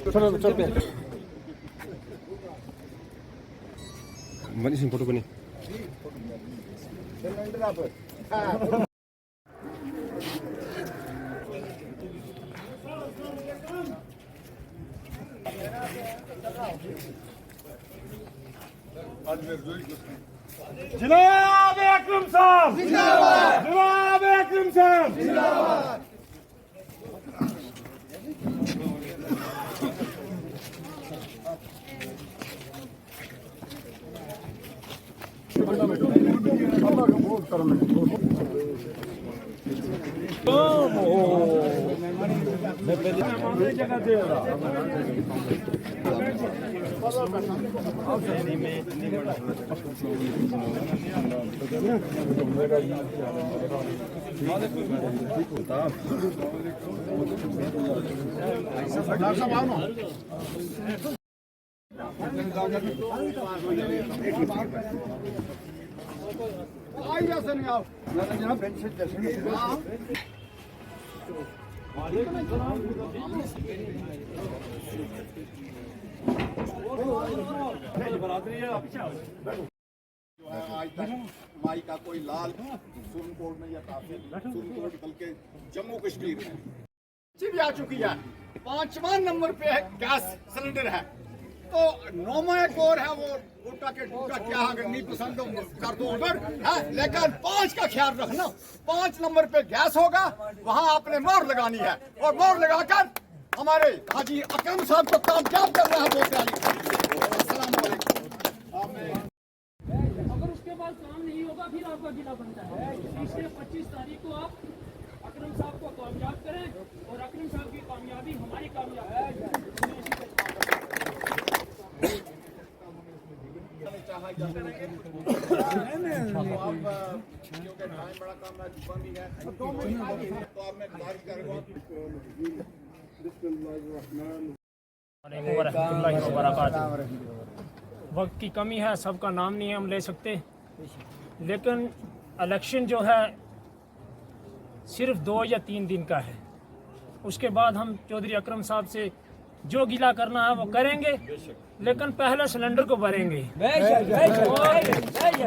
Photo बनी जनाब अकरम साहब जिंदाबाद, जनाब अकरम साहब जिंदाबाद। जगह दे आज तक माई का कोई लाल सुरनकोट में या सुरनकोट बल्कि जम्मू कश्मीर में भी आ चुकी है। 5वां नंबर पे है गैस सिलेंडर है, तो 9वां एक और है वो उल्टा के टूटा क्या अगर नहीं पसंद हो कर दो ऑर्डर है, लेकिन 5 का ख्याल रखना। 5 नंबर पे गैस होगा, वहाँ आपने मोहर लगानी है और मोहर लगाकर हमारे हाजी अकरम साहब को कामयाब करना है। अगर उसके बाद काम नहीं होगा फिर आपका गिला बनता है। इसलिए 25 तारीख को आप अकरम साहब को कामयाब करें और अकरम साहब की कामयाबी हमारी कामयाबी है। वक्त की कमी है, सबका नाम नहीं हम ले सकते, लेकिन इलेक्शन जो है सिर्फ 2 या 3 दिन का है। उसके बाद हम चौधरी अकरम साहब से जो गिला करना है वो करेंगे, लेकिन पहले सिलेंडर को भरेंगे। और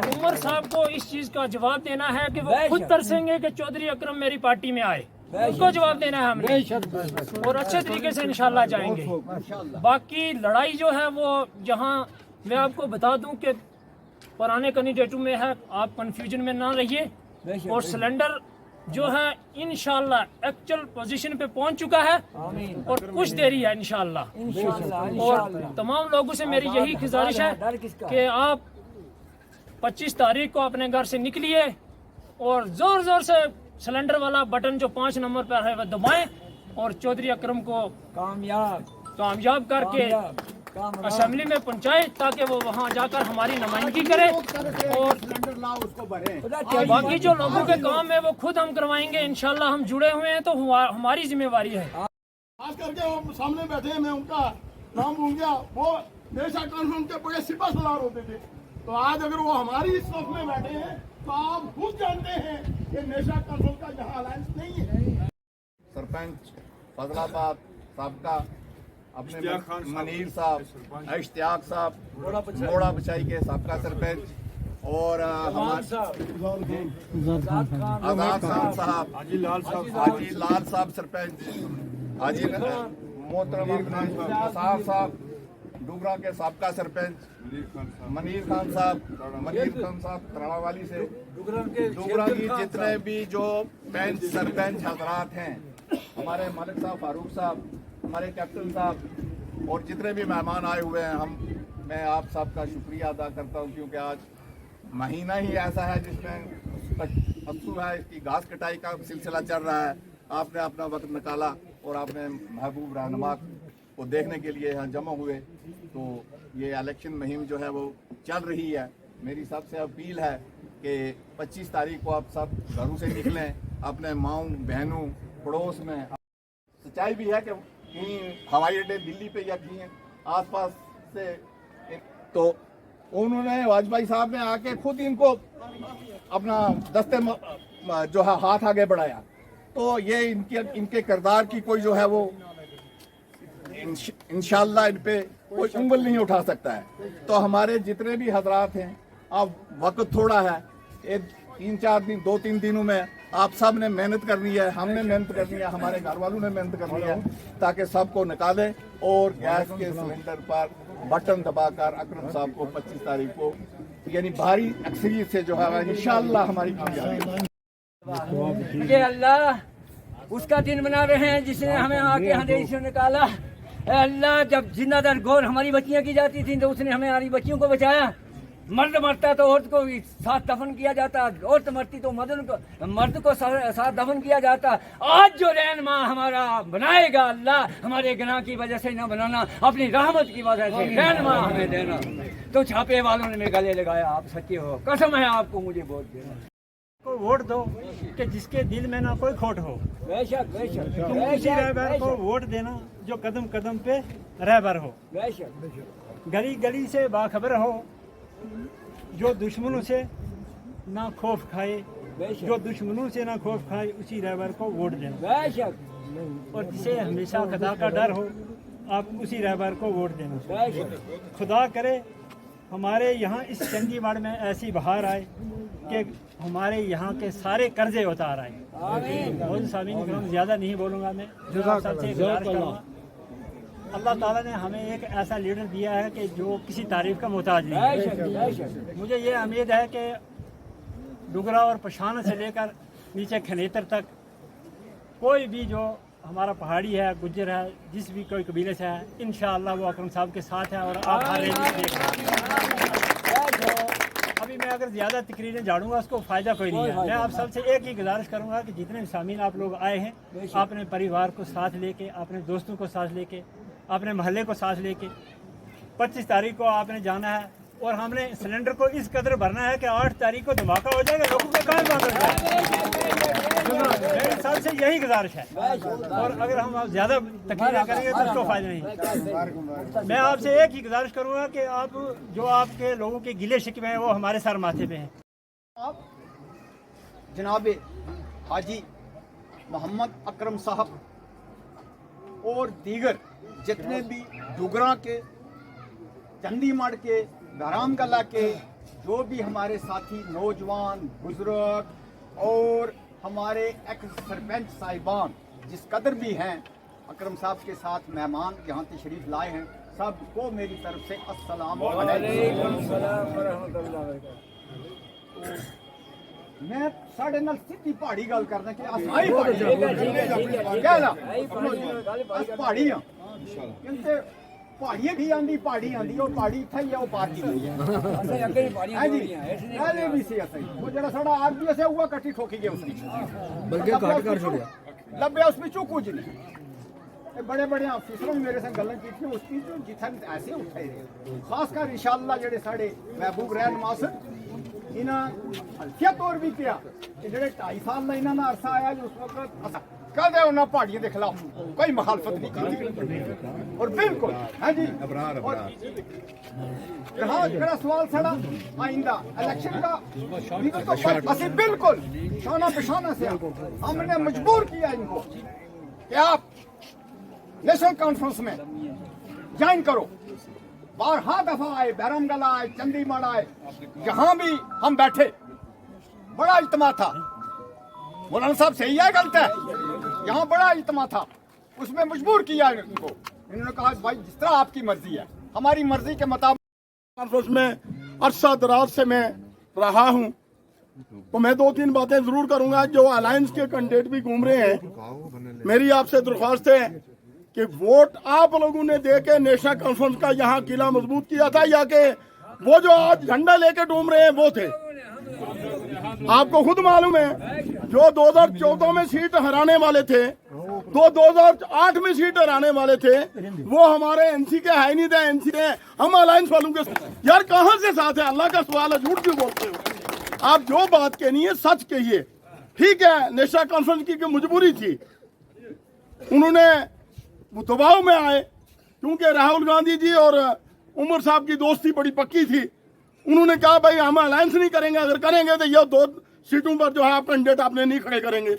उमर साहब को इस चीज़ का जवाब देना है कि वो खुद तरसेंगे कि चौधरी अकरम मेरी पार्टी में आए, उसको जवाब देना है हमने, और अच्छे तरीके से इंशाल्लाह जाएंगे। बाकी लड़ाई जो है वो जहाँ मैं आपको बता दूं कि पुराने कैंडिडेटों में है, आप कंफ्यूजन में ना रहिए। और सिलेंडर जो है इंशाल्लाह एक्चुअल पोजीशन पे पहुंच चुका है और कुछ देरी है इंशाल्लाह। और तमाम लोगों से मेरी यही गुजारिश है कि आप 25 तारीख को अपने घर से निकलिए और जोर जोर से सिलेंडर वाला बटन जो 5 नंबर पर है वह दबाएं और चौधरी अकरम को कामयाब करके असेंबली में पहुंचाए, ताकि वो वहां जाकर हमारी नुमाइंदगी करे। और बाकी जो लोगों के काम है वो खुद हम करवाएंगे इंशाल्लाह। हम जुड़े हुए हैं तो हमारी जिम्मेवारी है। खास करके वो सामने बैठे हैं, मैं उनका नाम भूल गया, वो नेशा कॉन्फ्रेंस के बड़े सिपा सलार होते थे, तो आज अगर वो हमारी इस सफ में बैठे हैं तो आप खुद जानते हैं कि नेशा कॉन्फ्रेंस का यहाँ अलायंस नहीं है। सरपंच फजलाबाद साहब का अपने मनीर साहब, इश्तियाक साहब, मोड़ा बचाई के सबका सरपंच, और आजाद साहब, हाजी लाल साहब सरपंच, हाजी मोहतरम साहब डुगरा के सबका सरपंच, मनीर खान साहब तरावाली से, डुगरा की जितने भी जो पंच सरपंच हजरात हैं, हमारे मलिक साहब, फारूक साहब, हमारे कैप्टन साहब और जितने भी मेहमान आए हुए हैं, मैं आप सबका शुक्रिया अदा करता हूं, क्योंकि आज महीना ही ऐसा है जिसमें असूल है, इसकी घास कटाई का सिलसिला चल रहा है। आपने अपना वक्त निकाला और आपने महबूब रहनुमा को देखने के लिए यहाँ जमा हुए, तो ये इलेक्शन मुहिम जो है वो चल रही है। मेरी सबसे अपील है कि 25 तारीख को आप सब घरों से निकलें, अपने माओं बहनों पड़ोस में। सच्चाई भी है कि कहीं हवाई अड्डे दिल्ली पे या कहीं आसपास से, तो उन्होंने वाजपेयी साहब ने आके खुद इनको अपना दस्ते जो है हाथ आगे बढ़ाया, तो ये इनके किरदार की कोई जो है वो इंशाल्लाह इन पे कोई उंगल नहीं उठा सकता है। तो हमारे जितने भी हजरात हैं, अब वक्त थोड़ा है, एक 3-4 दिन 2-3 दिनों में आप सब ने मेहनत करनी है, हमने मेहनत करनी है, हमारे घर वालों ने मेहनत करनी है, ताकि सबको निकालें और गैस के सिलेंडर पर बटन दबाकर अकरम साहब को 25 तारीख को यानी भारी अक्सरियत से जो है इंशाल्लाह हमारी कामयाबी। ये अल्लाह उसका दिन मना रहे हैं जिसने हमें आके अंधेरे से निकाला। ऐ अल्लाह, जब जिंदादार गौर हमारी बच्चियां की जाती थी तो उसने हमें हमारी बच्चियों को बचाया। मर्द मरता तो औरत को साथ दफन किया जाता, औरत मरती तो मर्द को साथ दफन किया जाता। आज जो रहनुमा हमारा बनाएगा अल्लाह, हमारे गुनाह की वजह से न बनाना, अपनी रहमत की वजह से रहनुमा हमें देना। तो छापे वालों ने मेरे गले लगाया, आप सच्चे हो, कसम है आपको मुझे वोट देना। को वोट दो कि जिसके दिल में ना कोई खोट हो। बेशक बेशक उसी रहबर को वोट देना जो कदम कदम पे रहबर हो, बेशक गली गली से बाखबर हो, जो दुश्मनों से ना खौफ खाए, जो दुश्मनों से ना खौफ खाए, उसी रहबर को वोट देना। बेशक और जिसे हमेशा खुदा का डर हो, आप उसी रहबर को वोट देना। बेशक खुदा करे हमारे यहाँ इस चंडीगढ़ में ऐसी बहार आए कि हमारे यहाँ के सारे कर्जे उतार आए। आमीन। बहुत सामीन करम, ज़्यादा नहीं बोलूँगा मैं, आप सबसे गुजारिश करूँगा। अल्लाह ताला ने हमें एक ऐसा लीडर दिया है कि जो किसी तारीफ का मोहताज नहीं है। बेशक बेशक मुझे ये उम्मीद है कि डुगरा और पशाना से लेकर नीचे खनेतर तक कोई भी जो हमारा पहाड़ी है, गुज्जर है, जिस भी कोई कबीले से है, इंशाअल्लाह वो अकरम साहब के साथ है। और आप हर रैली देख रहे हैं। अभी मैं अगर ज़्यादा तकरीरें झाड़ूंगा उसको फ़ायदा कोई नहीं है। मैं आप सबसे एक ही गुजारिश करूंगा कि जितने भी सामीन आप लोग आए हैं, अपने परिवार को साथ लेके, अपने दोस्तों को साथ लेके, अपने महल्ले को साथ लेके 25 तारीख को आपने जाना है। और हमने सिलेंडर को इस कदर भरना है कि 8 तारीख को धमाका हो जाएगा, लोगों के काम बंद हो जाएगा। मेरे सबसे यही गुजारिश है। और अगर हम आप ज़्यादा तकरीरें करेंगे तो उसको फायदा नहीं। मैं आपसे एक ही गुजारिश करूँगा कि आप जो आपके लोगों के गिले शिकवे हैं वो हमारे सर माथे पे हैं। आप जनाब हाजी मोहम्मद अकरम साहब और दीगर जितने भी डुगरा के, चंडीगढ़ के, धराम कला के जो भी हमारे साथी नौजवान, बुजुर्ग और हमारे एक्स सरपंच साहिबान जिस कदर भी हैं, अकरम साहब के साथ मेहमान यहाँ तशरीफ लाए हैं, सबको मेरी तरफ से अस्सलाम वालेकुम। मैं साढ़े नाल सीधी पहाड़ी गल करना कि असाई पहाड़ी हाँ, क्योंकि पहाड़ियां भी आंदी, पहाड़ी आंदी, और पहाड़ी इत्थे ही है, वो पार की गई है जी। पहले भी सी असई वो जड़ा साडा आरबीएस से हुआ कट्टी ठोकी गया उसने, बल्कि काट कर छोड़िया, लब्बे उसमें चूक कुछ नहीं। बड़े बड़े अफसरों ने मेरे से गल्लां की थी उसकी, जो जिथन ऐसे उठाए रहे, खासकर इंशाअल्लाह जेडे साडे महबूब रहनुमा सन, इन्हां हल्किया तौर भी किया कि जेडे 2.5 साल का इन्हां दा अरसा आया, जो उस वक्त कदे उन्होंने पहाड़ियों के खिलाफ कोई मुखालफत नहीं की। और बिल्कुल हाँ जी, और मेरा सवाल सड़ा आइंदा इलेक्शन का तो असि बिल्कुल शाना पेशाना से हमने मजबूर किया इनको कि आप नेशनल कॉन्फ्रेंस में ज्वाइन करो। 12 दफा आए, बैरमगला आए, चंडीगढ़ आए, यहाँ भी हम बैठे, बड़ा इज्तिमा था। मौलाना साहब सही है गलत है? यहाँ बड़ा इज्तिमा था, उसमें मजबूर किया इनको। इन्होंने कहा भाई जिस तरह आपकी मर्जी है, हमारी मर्जी के मुताबिक। कॉन्फ्रेंस में अरसा दराज से मैं रहा हूँ, तो मैं 2-3 बातें जरूर करूंगा। जो अलायंस के कैंडिडेट भी घूम रहे हैं, मेरी आपसे दरख्वास्त है कि वोट आप लोगों ने दे के नेशनल कॉन्फ्रेंस का यहाँ किला मजबूत किया था, या कि वो जो आज झंडा लेके घूम रहे हैं वो थे? आपको खुद मालूम है जो 2014 में सीट हराने वाले थे, तो 2008 में सीट हराने वाले थे, वो हमारे एनसी के है नहीं थे, एनसी के हम अलायंस वालों के। यार कहां से साथ है? अल्लाह का सवाल है, झूठ क्यों बोलते हो? आप जो बात कहनी है सच कहिए। ठीक है, नेशनल कॉन्फ्रेंस की मजबूरी थी, उन्होंने दबाव में आए क्योंकि राहुल गांधी जी और उमर साहब की दोस्ती बड़ी पक्की थी। उन्होंने कहा भाई हम अलायंस नहीं करेंगे, अगर करेंगे तो ये 2 सीटों पर जो है आप कैंडिडेट आपने नहीं खड़े करेंगे।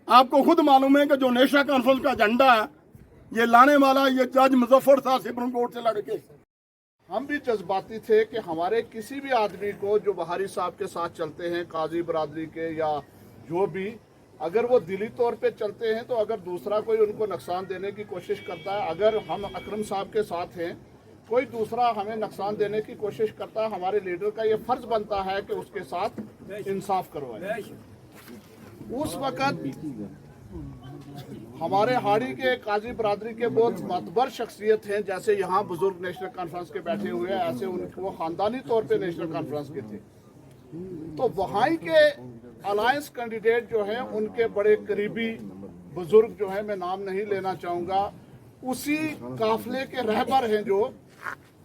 आपको खुद मालूम है कि जो नेशनल कॉन्फ्रेंस का झंडा है ये लाने वाला ये जज मुजफ्फर था सुप्रीम कोर्ट से लड़के। हम भी जज्बाती थे कि हमारे किसी भी आदमी को जो बहारी साहब के साथ चलते हैं, काजी बरादरी के या जो भी, अगर वो दिली तौर पे चलते हैं तो अगर दूसरा कोई उनको नुकसान देने की कोशिश करता है, अगर हम अकरम साहब के साथ हैं, कोई दूसरा हमें नुकसान देने की कोशिश करता है, हमारे लीडर का ये फर्ज बनता है कि उसके साथ इंसाफ करवाए। उस वक्त हमारे हाड़ी के काजी बरादरी के बहुत मतबर शख्सियत हैं, जैसे यहाँ बुजुर्ग नेशनल कॉन्फ्रेंस के बैठे हुए हैं, ऐसे वो खानदानी तौर पे नेशनल कॉन्फ्रेंस के थे। तो वहाँ के अलायंस कैंडिडेट जो हैं, उनके बड़े करीबी बुजुर्ग जो हैं, मैं नाम नहीं लेना चाहूँगा, उसी काफिले के रहबर हैं जो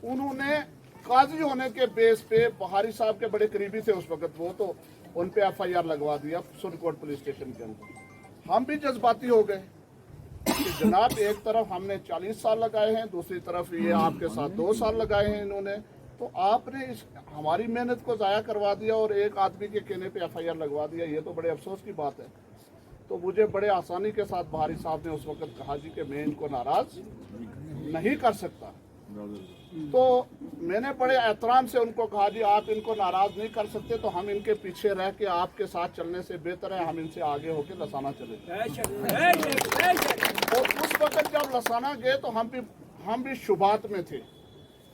उन्होंने काजी होने के बेस पे बहारी साहब के बड़े करीबी थे उस वक्त वो, तो उन पे FIR लगवा दिया सुरकोट पुलिस स्टेशन के अंदर। हम भी जज्बाती हो गए कि जनाब एक तरफ हमने 40 साल लगाए हैं, दूसरी तरफ ये आपके साथ 2 साल लगाए हैं इन्होंने, तो आपने इस हमारी मेहनत को ज़ाया करवा दिया और एक आदमी के कहने पे FIR लगवा दिया। ये तो बड़े अफसोस की बात है। तो मुझे बड़े आसानी के साथ बहारी साहब ने उस वक्त कहा जी कि मैं इनको नाराज़ नहीं कर सकता। तो मैंने बड़े एहतराम से उनको कहा जी आप इनको नाराज़ नहीं कर सकते तो हम इनके पीछे रह के आपके साथ चलने से बेहतर है हम इनसे आगे होकर लसाना चले जाएं। और उस वक्त जब लसाना गए तो हम भी शुबात में थे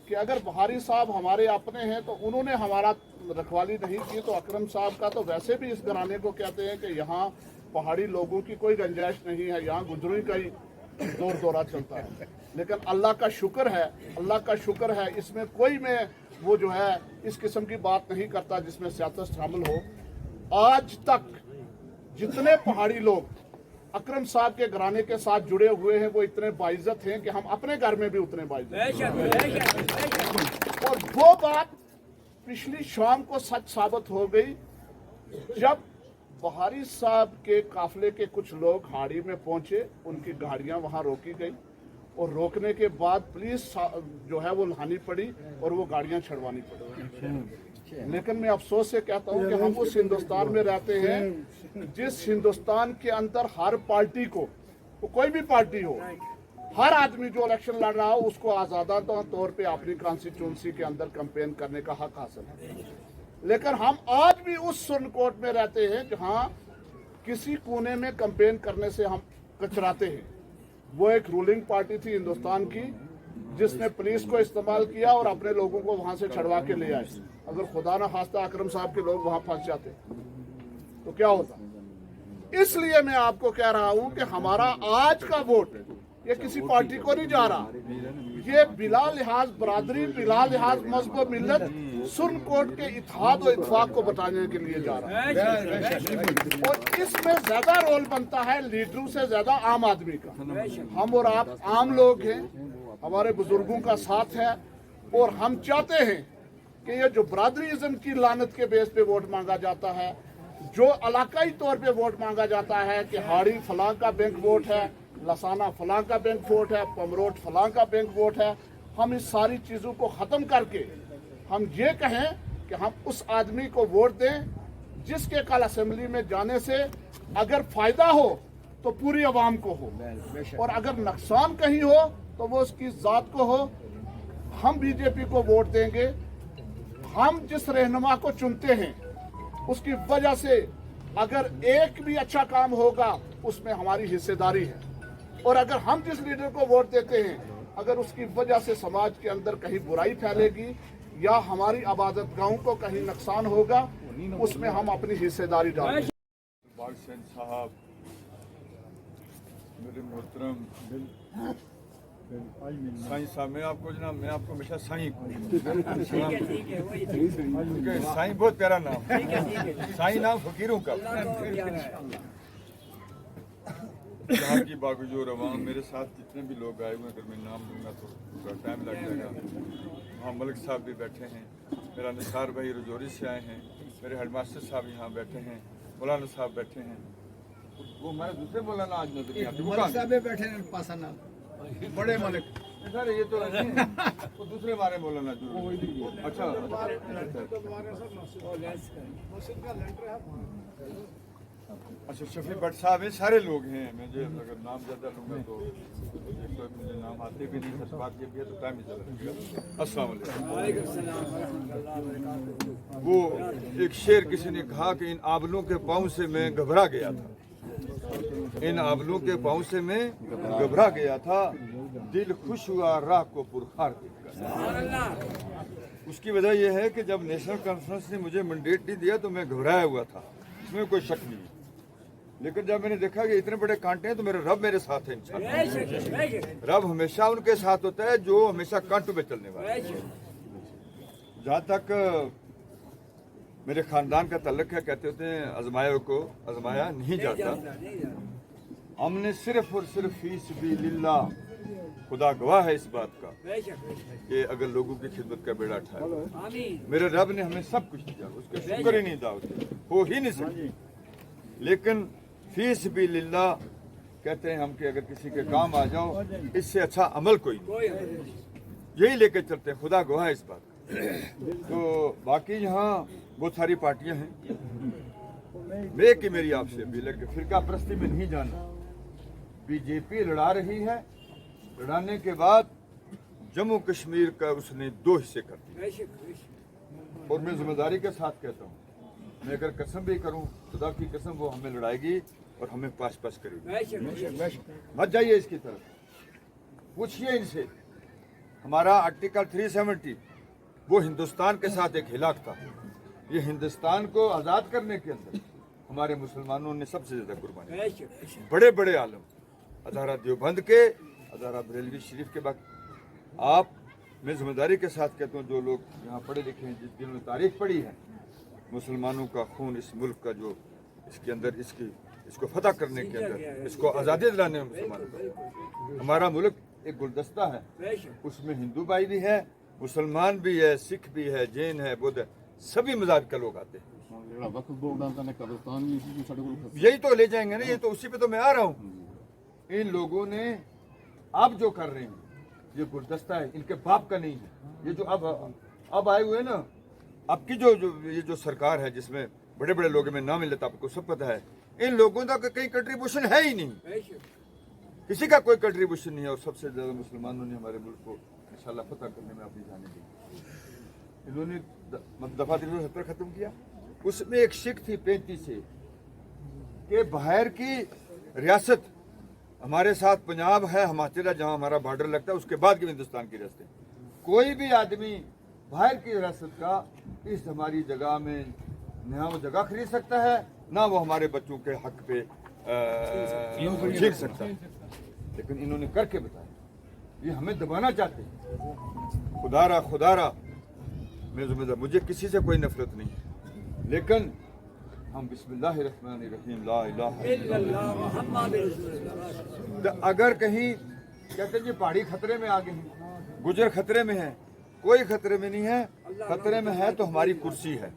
कि अगर बहारी साहब हमारे अपने हैं तो उन्होंने हमारा रखवाली नहीं की, तो अकरम साहब का तो वैसे भी इस घराने को कहते हैं कि यहाँ पहाड़ी लोगों की कोई गुंजाइश नहीं है, यहाँ गुजरों का ही दौर दौरा चलता है। लेकिन अल्लाह का शुक्र है इसमें कोई मैं वो जो है इस किस्म की बात नहीं करता जिसमें सियासत शामिल हो। आज तक जितने पहाड़ी लोग अकरम साहब के घराने के साथ जुड़े हुए हैं वो इतने बाइज्जत हैं कि हम अपने घर में भी उतने बाइज्जत हैं। और वो बात पिछली शाम को सच साबित हो गई जब बहारी साहब के काफिले के कुछ लोग हाड़ी में पहुंचे, उनकी गाड़ियां वहां रोकी गई और रोकने के बाद पुलिस जो है वो लानी पड़ी और वो गाड़ियां छड़वानी पड़ी। लेकिन मैं अफसोस से कहता हूं कि हम उस हिंदुस्तान में रहते हैं जिस हिंदुस्तान के अंदर हर पार्टी को, कोई भी पार्टी हो, हर आदमी जो इलेक्शन लड़ रहा हो उसको आज़ादाना तौर पे अपनी कॉन्स्टिट्यूंसी के अंदर कैंपेन करने का हक हासिल है। लेकिन हम आज भी उस सुरकोट में रहते हैं जहां किसी कोने में कैंपेन करने से हम कचराते हैं। वो एक रूलिंग पार्टी थी हिंदुस्तान की जिसने पुलिस को इस्तेमाल किया और अपने लोगों को वहां से छड़वा के ले आए। अगर खुदा ना खास्ता अकरम साहब के लोग वहां फंस जाते तो क्या होता। इसलिए मैं आपको कह रहा हूं कि हमारा आज का वोट ये किसी पार्टी को नहीं जा रहा, ये बिला लिहाज बरादरी, बिला लिहाज मजहब मिल्लत सुरकोट के इत्तेहाद और इत्तेफाक को बताने के लिए जा रहा है। और इसमें ज्यादा रोल बनता है लीडरों से ज्यादा आम आदमी का। हम और आप आम लोग हैं, हमारे बुजुर्गों का साथ है और हम चाहते हैं कि ये जो बरादरीज़म की लानत के बेस पे वोट मांगा जाता है, जो इलाकाई तौर पे वोट मांगा जाता है कि हाड़ी फलां का बैंक वोट है, लसाना फलां का बैंक वोट है, पमरोट फलां का बैंक वोट है, हम इस सारी चीज़ों को ख़त्म करके हम ये कहें कि हम उस आदमी को वोट दें जिसके कल असेंबली में जाने से अगर फ़ायदा हो तो पूरी आवाम को हो और अगर नुकसान कहीं हो तो वो उसकी ज़ात को हो। हम बीजेपी को वोट देंगे। हम जिस रहनुमा को चुनते हैं उसकी वजह से अगर एक भी अच्छा काम होगा उसमें हमारी हिस्सेदारी है, और अगर हम जिस लीडर को वोट देते हैं अगर उसकी वजह से समाज के अंदर कहीं बुराई फैलेगी या हमारी आबादत गाहों को कहीं नुकसान होगा उसमें हम अपनी हिस्सेदारी डालेंगे। साहब, मेरे मोहतरम साईं साहब, मैं आपको हमेशा साईं साईं बहुत प्यारा नाम, साईं नाम फकीरों का। यहाँ की बागजोर अवाम, मेरे साथ जितने भी लोग आए हुए हैं, अगर मैं नाम दूंगा तो थोड़ा टाइम लग जाएगा। वहाँ मलिक साहब भी बैठे हैं, मेरा निसार भाई रजौरी से आए हैं, मेरे हेडमास्टर साहब यहाँ बैठे हैं, मौलाना साहब बैठे हैं, वो हमारे दूसरे मौलाना आज नजर बैठे हैं, पासाना बड़े मलिक सर, ये तो वो दूसरे हमारे मौलाना जो अच्छा अच्छा शफी भट्ट साहब, ये सारे लोग हैं, मुझे अगर नाम ज्यादा लूंगा तो एक तो मुझे नाम आते भी नहीं, सच बात ये भी है तो टाइम ही चला लगेगा। अस्सलाम वालेकुम। वो एक शेर किसी ने कहा कि इन आबलों के पाँव से मैं घबरा गया था, इन आबलों के पाँव से मैं घबरा गया था, दिल खुश हुआ राह को पुरखार देखकर। उसकी वजह यह है कि जब नेशनल कॉन्फ्रेंस ने मुझे मैंडेट नहीं दिया तो मैं घबराया हुआ था, इसमें कोई शक नहीं। लेकिन जब मैंने देखा कि इतने बड़े कांटे हैं तो मेरा रब मेरे साथ है इंशाअल्लाह। रब हमेशा उनके साथ होता है जो हमेशा कांटों में चलने वाले। जहाँ तक मेरे खानदान का ताल्लुक है, कहते होते हैं आजमाया को आजमाया नहीं जाता। हमने सिर्फ और सिर्फ फी सबिलिल्लाह, खुदा गवाह है इस बात का कि अगर लोगों की खिदमत का बेड़ा उठाया, मेरे रब ने हमें सब कुछ दिया, उसके शुक्र ही नहीं था, हो ही नहीं सकती। लेकिन फी सबिलिल्लाह कहते हैं हम कि अगर किसी के काम आ जाओ, इससे अच्छा अमल कोई नहीं। यही लेके चलते हैं, खुदा गवाह है इस बात का। तो बाकी यहाँ बहुत सारी पार्टियां हैं। मैं कि मेरी आपसे अपील है कि फिरका परस्ती में नहीं जाना। बीजेपी लड़ा रही है, लड़ाने के बाद जम्मू कश्मीर का उसने 2 हिस्से कर दिए। और मैं जिम्मेदारी के साथ कहता हूँ, मैं अगर कसम भी करूँ, खुदा की कसम, वो हमें लड़ाएगी और हमें पास पास करेगी। मत जाइए इसकी तरफ, पूछिए इनसे। हमारा आर्टिकल 370 वो हिंदुस्तान के साथ एक हिलाक था। ये हिंदुस्तान को आज़ाद करने के अंदर हमारे मुसलमानों ने सबसे ज़्यादा कुर्बानी, बड़े बड़े आलम, अदारा देवबंद के, अदारा बरेलवी शरीफ के बाद आप, मैं जिम्मेदारी के साथ कहता हूँ, जो लोग यहाँ पढ़े लिखे हैं, जिन्होंने तारीख पढ़ी है, मुसलमानों का खून इस मुल्क का जो इसके अंदर इसको फतह करने के अंदर, इसको आज़ादी दिलाने में मुसलमानों का, हमारा मुल्क एक गुलदस्ता है, उसमें हिंदू भाई भी है, मुसलमान भी है, सिख भी है, जैन है, बुद्ध है, सभी मज़हब के लोग आते हैं। यही तो ले जाएंगे ना, ये तो उसी पे तो मैं आ रहा हूँ। इन लोगों ने अब जो कर रहे हैं, ये गुलदस्ता है, इनके बाप का नहीं है। ये जो अब आए हुए ना, अब की ये जो सरकार है, जिसमें बड़े बड़े लोग, में नाम लेता, आपको सब पता है, इन लोगों का कहीं कंट्रीब्यूशन है ही नहीं, किसी का कोई कंट्रीब्यूशन नहीं है। और सबसे ज्यादा मुसलमानों ने हमारे मुल्क को इंशाल्लाह फतह करने में अपनी जाने दी। इन्होंने दफा 370 खत्म किया, उसमें एक शिक थी 35 से कि बाहर की रियासत हमारे साथ पंजाब है, हिमाचल है, जहाँ हमारा बॉर्डर लगता है, उसके बाद के हिंदुस्तान की रियासत। कोई भी आदमी बाहर की रियासत का इस हमारी जगह में ना वो जगह खरीद सकता है, ना वो हमारे बच्चों के हक पे झील सकता है। लेकिन इन्होंने करके बताया, ये हमें दबाना चाहते हैं। खुदारा मैं जिम्मेदार, मुझे किसी से कोई नफरत नहीं है, लेकिन हम बिस्मिल्लाहिर्रहमानिर्रहीम ला इलाहा इल्लल्लाह। अगर कहीं कहते जी पहाड़ी खतरे में आ गई है, गुजर खतरे में है, कोई खतरे में नहीं है, खतरे में है तो हमारी कुर्सी है।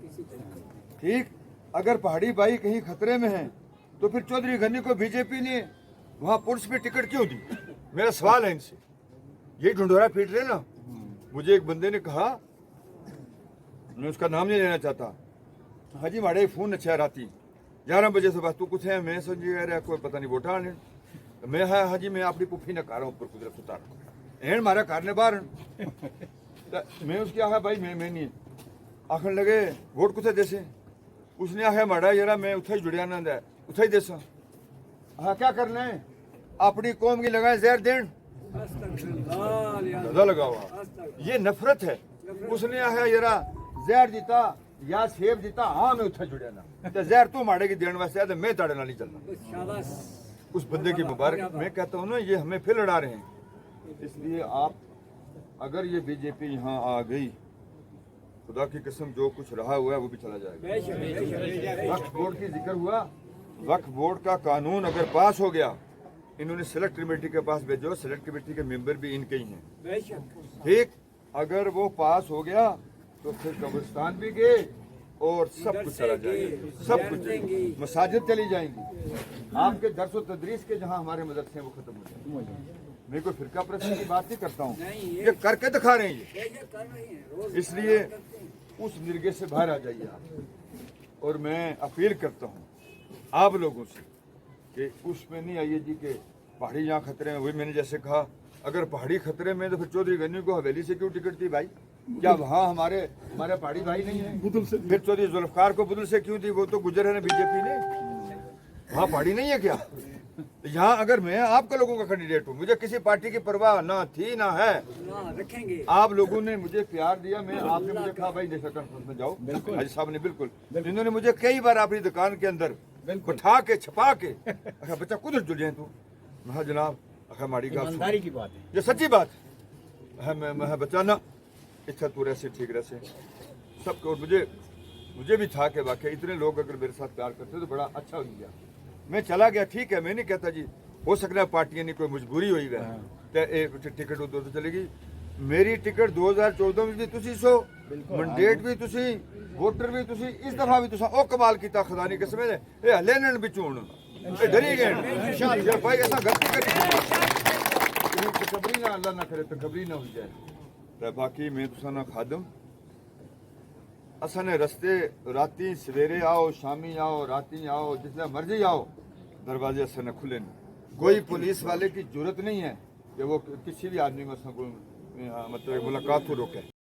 ठीक, अगर पहाड़ी भाई कहीं खतरे में है तो फिर चौधरी घनी को बीजेपी ने वहां पुलिस में टिकट क्यों दी? मेरा सवाल है इनसे। यही ढंढोरा पीट रहे ना। मुझे एक बंदे ने कहा, मैं उसका नाम नहीं लेना चाहता, हाजी माड़े फोन अच्छा राती 11 बजे से बस तू कुछ है, मैं समझी रहा कोई पता नहीं वोटा ने, मैं है हाजी मैं अपनी पुफी ने कार ऊपर कुदरत उतार एन मारा कार ने बाहर। मैं उसकी आखा भाई मैं नहीं आखन लगे वोट कुछ देसे, उसने आखा माड़ा यार मैं उथे जुड़िया ना दे उथे ही देसा। हाँ क्या करना है, अपनी कौम की लगाए जहर देन लगा हुआ, ये नफरत है। उसने आखा यार जहर जीता या सेब जीता, हाँ मैं उथे जुड़िया ना, तो जहर तू माड़े की देने वास्ते तो मैं ताड़े नाल नहीं चलना। उस बंदे की मुबारक। मैं कहता हूँ ना, ये हमें फिर लड़ा रहे हैं। इसलिए आप, अगर ये बीजेपी यहाँ आ गई, खुदा की कसम जो कुछ रहा हुआ है वो भी चला जाएगा। वक्फ बोर्ड की जिक्र हुआ, वक्फ बोर्ड का कानून अगर पास हो गया, इन्होंने सेलेक्ट कमेटी के पास भेजो, सेलेक्ट कमेटी के मेंबर भी इनके ही हैं। ठीक, अगर वो पास हो गया तो फिर कब्रिस्तान भी गए और सब कुछ चला जाएगा, सब कुछ, मसाजिद चली जाएंगी, आपके दर्स व तदरीस के जहाँ हमारे मदरसे हैं वो खत्म हो जाएंगे। मैं कोई फिरका प्रश्न की बात नहीं करता हूँ, ये करके दिखा रहे हैं ये। इसलिए उस मिर्गे से बाहर आ जाइए आप। और मैं अपील करता हूँ, आप लोगों से कि उसमें नहीं आइए जी कि पहाड़ी यहाँ खतरे में। वही मैंने जैसे कहा, अगर पहाड़ी खतरे में तो फिर चौधरी गन्नी को हवेली से क्यों टिकट दी भाई? क्या वहाँ हमारे पहाड़ी भाई नहीं है? फिर चौधरी जुल्फकार को बुदल से क्यों दी? वो तो गुजर है ना बीजेपी ने, वहाँ पहाड़ी नहीं है क्या? यहाँ अगर मैं आपके लोगों का कैंडिडेट हूँ, मुझे किसी पार्टी की परवाह ना थी ना है, रखेंगे। आप लोगों ने मुझे प्यार दिया, मैं आपने मुझे कहा भाई नेशनल कॉन्फ्रेंस में जाओ, हाजी साहब ने बिल्कुल, इन्होंने मुझे कई बार अपनी दुकान के अंदर बिठा के छपा के, अच्छा बच्चा कुछ जुल जाए तू, मैं जनाब अखा माड़ी ईमानदारी की बात है, ये सच्ची बात है। मैं बच्चा ना इच्छा तू रह से ठीक रह से सबको। और मुझे भी था कि वाकई इतने लोग अगर मेरे साथ प्यार करते तो बड़ा अच्छा हो गया। मैं चला गया, ठीक है, मैं नहीं कहता जी हो सकता है पार्टियां नहीं कोई मजबूरी हुई है तो टिकट उधर तो चलेगी। मेरी टिकट 2014 में भी तुसी सो, मंडेट भी तुसी, वोटर भी तुसी, इस दफा भी तुसा ओ कमाल कीता खुदा नी कसम है। ए हलेनन बिच हुण ए डरी गए इंशाअल्लाह भाई, ऐसा गलती करी तकबरी ना, अल्लाह ना करे तकबरी ना हो जाए। तो बाकी मैं तुसा ना खादम असन रस्ते राती सवेरे आओ, शामी आओ, राती आओ, जिसले मर्जी आओ, दरवाजे असन खुले न। कोई पुलिस वाले की जरूरत नहीं है कि वो किसी भी आदमी को मतलब मुलाकात को रोके।